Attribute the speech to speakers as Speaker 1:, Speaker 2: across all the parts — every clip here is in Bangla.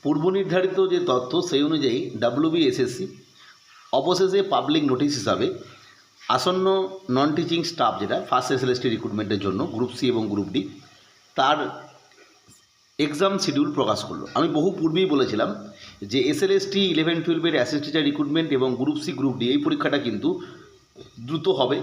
Speaker 1: পূর্বনির্ধারিত যে তথ্য সেই অনুযায়ী ডাব্লিউবিএসএসসি অবশেষে পাবলিক নোটিশ হিসাবে আসন্ন নন টিচিং স্টাফ যেটা ফার্স্ট এসএলএসটি রিক্রুটমেন্টের জন্য গ্রুপ সি এবং গ্রুপ ডি তার এক্সাম শিডিউল প্রকাশ করলো। আমি বহু পূর্বেই বলেছিলাম যে এসএলএসটি 11-12-এর অ্যাসিস্ট্যান্ট টিচার রিক্রুটমেন্ট এবং গ্রুপ সি গ্রুপ ডি এই পরীক্ষাটা কিন্তু দ্রুত হবে।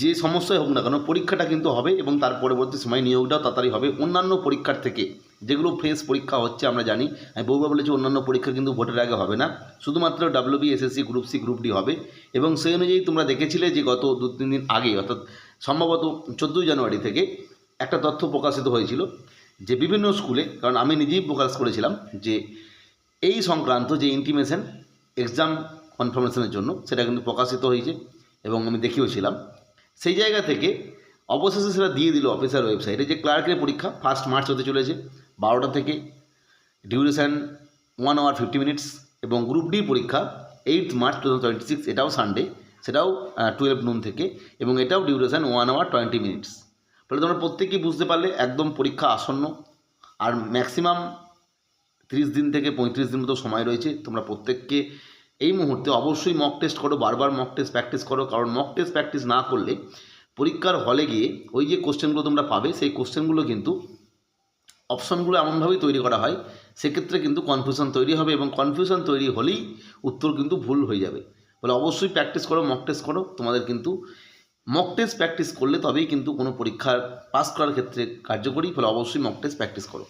Speaker 1: যে সমস্যাই হোক না কেন পরীক্ষাটা কিন্তু হবে এবং তার পরবর্তী সময় নিয়োগটাও তাড়াতাড়ি হবে। অন্যান্য পরীক্ষার থেকে যেগুলো ফ্রেশ পরীক্ষা হচ্ছে আমরা জানি, আমি বহুবার বলেছি অন্যান্য পরীক্ষা কিন্তু ভোটের আগে হবে না, শুধুমাত্র WBSSC group C group D হবে। এবং সেই অনুযায়ী তোমরা দেখেছিলে যে গত 2-3 দিন আগে অর্থাৎ সম্ভবত 14 জানুয়ারি থেকে একটা তথ্য প্রকাশিত হয়েছিল যে বিভিন্ন স্কুলে, কারণ আমি নিজেই প্রকাশ করেছিলাম যে এই সংক্রান্ত যে ইন্টিমেশন এক্সাম কনফার্মেশনের জন্য সেটা কিন্তু প্রকাশিত হয়েছে এবং আমি দেখিয়েছিলাম। সেই জায়গা থেকে অবশেষে সেটা দিয়ে দিল অফিসিয়াল ওয়েবসাইটে যে ক্লার্কের পরীক্ষা 1 মার্চ হতে চলেছে 12টা থেকে, ডিউরেশান 1 hour 50 minutes, এবং গ্রুপ ডির পরীক্ষা 8 মার্চ 2026, এটাও সানডে, সেটাও 12 noon থেকে, এবং এটাও ডিউরেশান 1 hour 20 minutes। ফলে তোমরা প্রত্যেকেই বুঝতে পারলে একদম পরীক্ষা আসন্ন, আর ম্যাক্সিমাম 30 দিন থেকে 35 দিন মতো সময় রয়েছে। তোমরা প্রত্যেককে এই মুহূর্তে অবশ্যই মক টেস্ট করো, বারবার মক টেস্ট প্র্যাকটিস করো, কারণ মক টেস্ট প্র্যাকটিস না করলে পরীক্ষার হলে গিয়ে ওই যে কোশ্চেনগুলো তোমরা পাবে সেই কোশ্চেনগুলো কিন্তু অপশনগুলো এমনভাবেই তৈরি করা হয়, সেক্ষেত্রে কিন্তু কনফিউশন তৈরি হবে এবং কনফিউশন তৈরি হলেই উত্তর কিন্তু ভুল হয়ে যাবে। বলে অবশ্যই প্র্যাকটিস করো, মক টেস্ট করো। তোমাদের কিন্তু মক টেস্ট প্র্যাকটিস করলে তবেই কিন্তু কোনো পরীক্ষার পাস করার ক্ষেত্রে কার্যকরী। ফলে অবশ্যই মক টেস্ট প্র্যাকটিস করো।